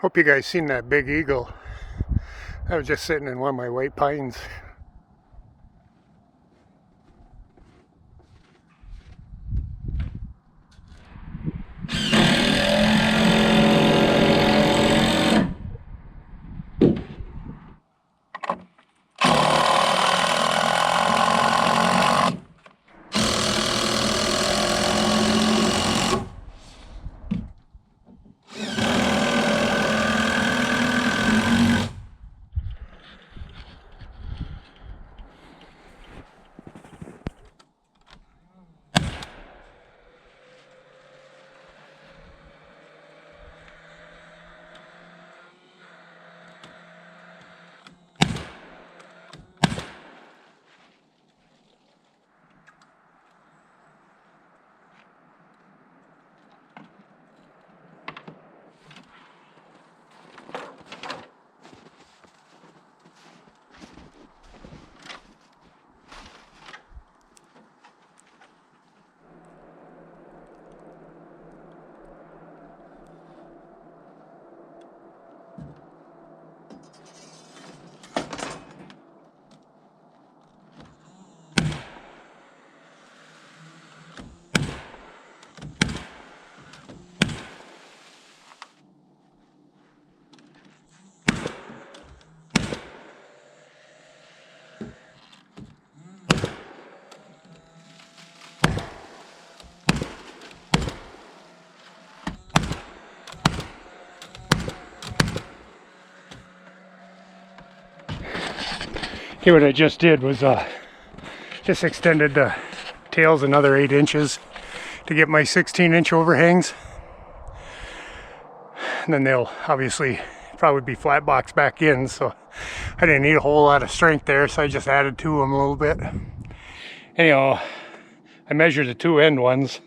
Hope you guys seen that big eagle. I was just sitting in one of my white pines. Okay, what I just did was just extended the tails another 8 inches to get my 16-inch overhangs. And then they'll obviously probably be flat box back in, so I didn't need a whole lot of strength there, so I just added to them a little bit. Anyhow, I measured the 2 end ones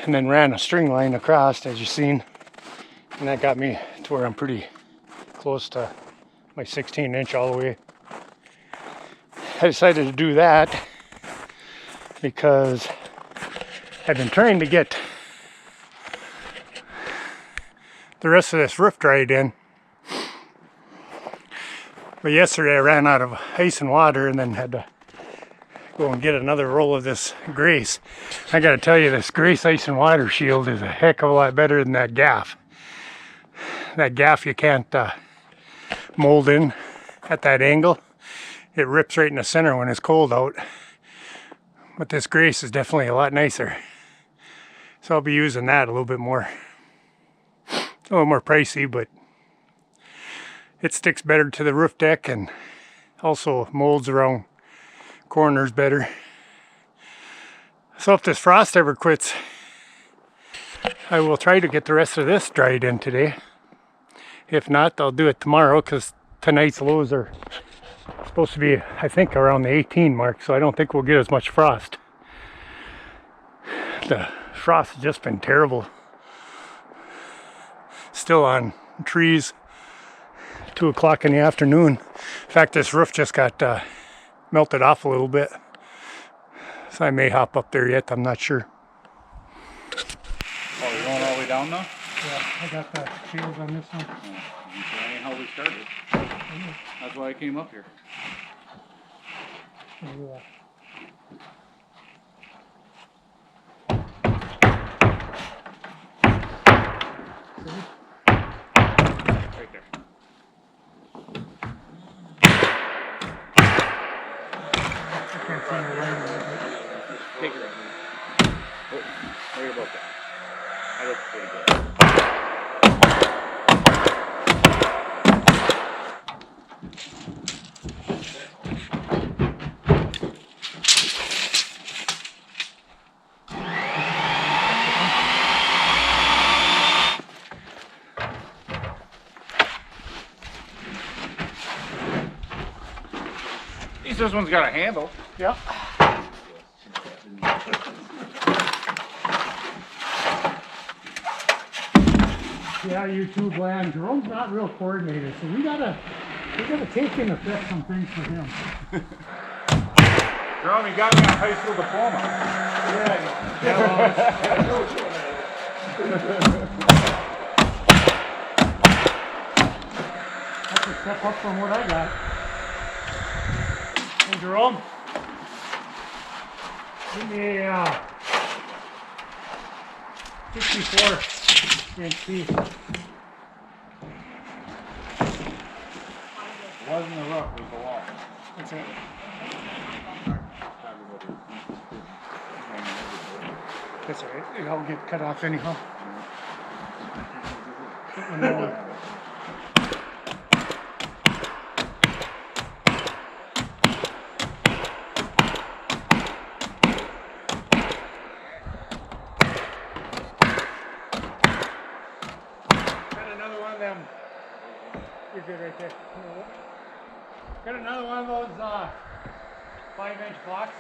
and then ran a string line across, as you've seen, and that got me to where I'm pretty close to my 16-inch all the way. I decided to do that because I've been trying to get the rest of this roof dried in. But yesterday I ran out of ice and water and then had to go and get another roll of this Grace. I gotta tell you, this Grace ice and water shield is a heck of a lot better than that gaff. That gaff you can't mold in at that angle. It rips right in the center when it's cold out. But this Grace is definitely a lot nicer. So I'll be using that a little bit more. A little more pricey, but it sticks better to the roof deck and also molds around corners better. So if this frost ever quits, I will try to get the rest of this dried in today. If not, I'll do it tomorrow because tonight's lows are supposed to be, I think, around the 18 mark, so I don't think we'll get as much frost. The frost has just been terrible. Still on trees, 2 o'clock in the afternoon. In fact, this roof just got melted off a little bit, so I may hop up there yet, I'm not sure. Oh, you're going all the way down now? Yeah, I got the shields on this one. That ain't how we started. That's why I came up here. Yeah. Right there. I can't see no light on it. Take it right here. Oh, worry about that. That looks pretty good. This one's got a handle. Yep. Yeah, YouTube land. Jerome's not real coordinated, so we gotta take into effect some things for him. Jerome, you got me on high school diploma. Yeah, well, step up from what I got. Hey, Jerome, give me a 64-inch piece. It wasn't the roof, it was the wall. That's it. That's all right. It all get cut off anyhow. Got another one of them. You're good right there. Got another one of those 5-inch blocks.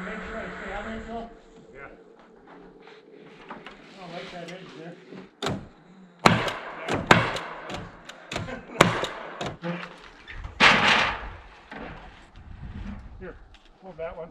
Make sure I stay on there, Phil. Yeah. I don't like that edge there. Here, hold that one.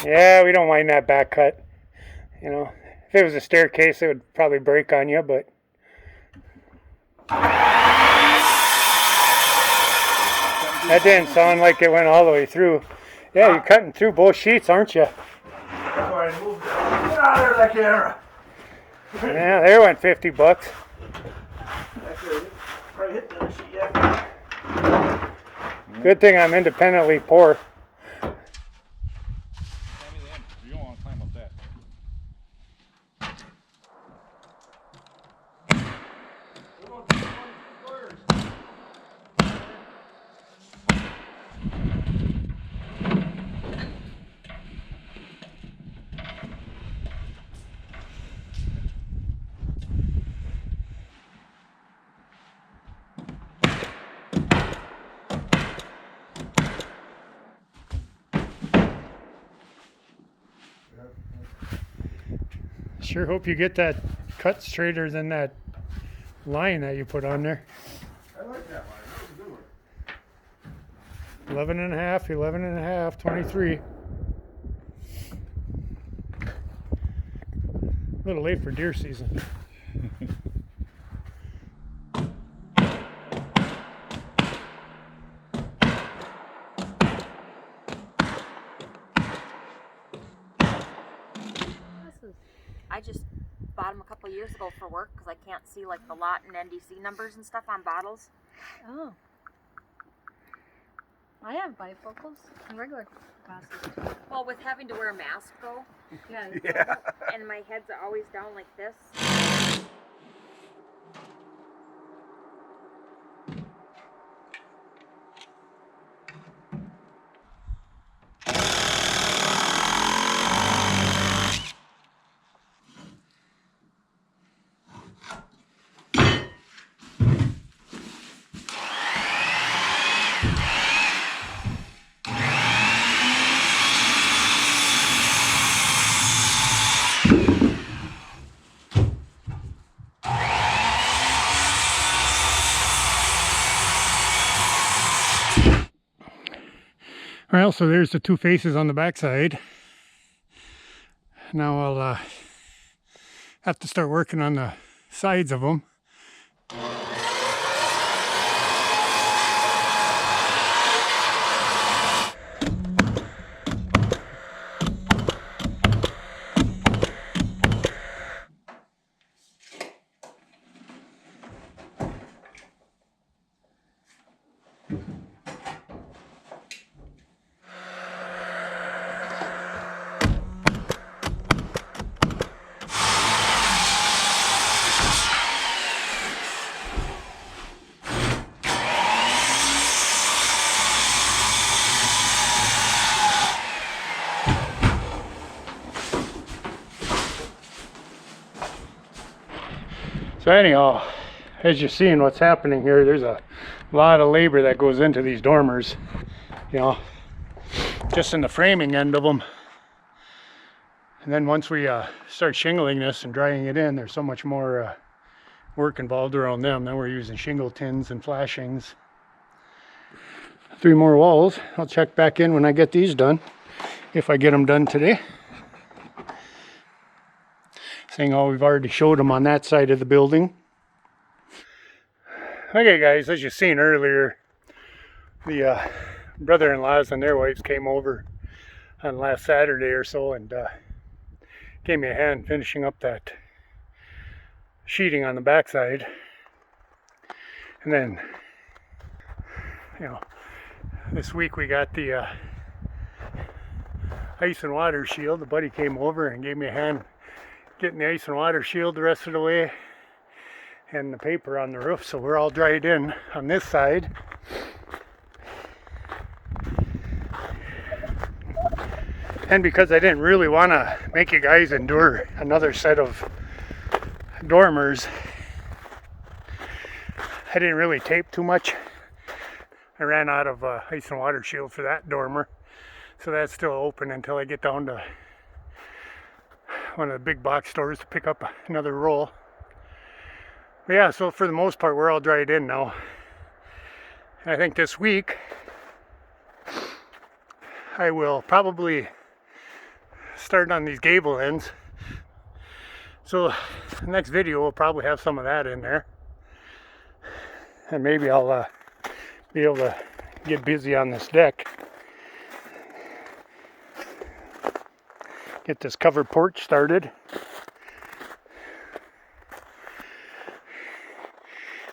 Yeah, we don't mind that back cut. You know, if it was a staircase, it would probably break on you, but that didn't sound like it went all the way through. Yeah, you're cutting through both sheets, aren't you? That's why I moved it. Get out of there, that camera. Yeah, there went $50. Actually, probably hit the other sheet yet. Good thing I'm independently poor. You don't want to climb up that. Sure hope you get that cut straighter than that line that you put on there. I like that one. That was a good one. 11 and a half, 11 and a half, 23. A little late for deer season. I just bought them a couple years ago for work because I can't see like the lot and NDC numbers and stuff on bottles. Oh. I have bifocals and regular glasses too. Well, with having to wear a mask though, Yeah. Yeah. and my head's always down like this. Well, so there's the two faces on the backside. Now I'll have to start working on the sides of them. So anyhow, as you're seeing what's happening here, there's a lot of labor that goes into these dormers, you know, just in the framing end of them. And then once we start shingling this and drying it in, there's so much more work involved around them. Then we're using shingle tins and flashings. 3 more walls. I'll check back in when I get these done, if I get them done today. Seeing how we've already showed them on that side of the building. Okay guys, as you seen earlier, the brother-in-laws and their wives came over on last Saturday or so and gave me a hand finishing up that sheeting on the backside. And then, you know, this week we got the ice and water shield. The buddy came over and gave me a hand getting the ice and water shield the rest of the way, and the paper on the roof, so we're all dried in on this side. And because I didn't really want to make you guys endure another set of dormers, I didn't really tape too much. I ran out of ice and water shield for that dormer, so that's still open until I get down to one of the big box stores to pick up another roll. But yeah, so for the most part we're all dried in now. And I think this week I will probably start on these gable ends. So the next video will probably have some of that in there. And maybe I'll be able to get busy on this deck. Get this covered porch started.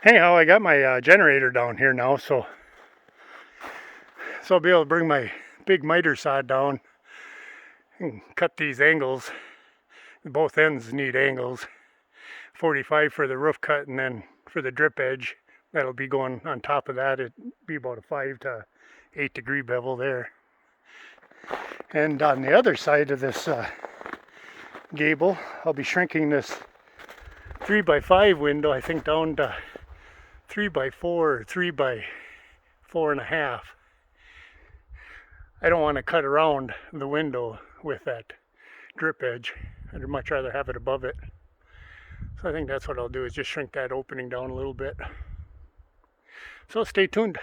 Anyhow, I got my generator down here now, so I'll be able to bring my big miter saw down and cut these angles. Both ends need angles. 45 for the roof cut, and then for the drip edge, that'll be going on top of that. It'd be about a 5 to 8 degree bevel there. And on the other side of this gable, I'll be shrinking this 3x5 window, I think, down to 3x4 or 3x4.5. I don't want to cut around the window with that drip edge. I'd much rather have it above it. So I think that's what I'll do, is just shrink that opening down a little bit. So stay tuned.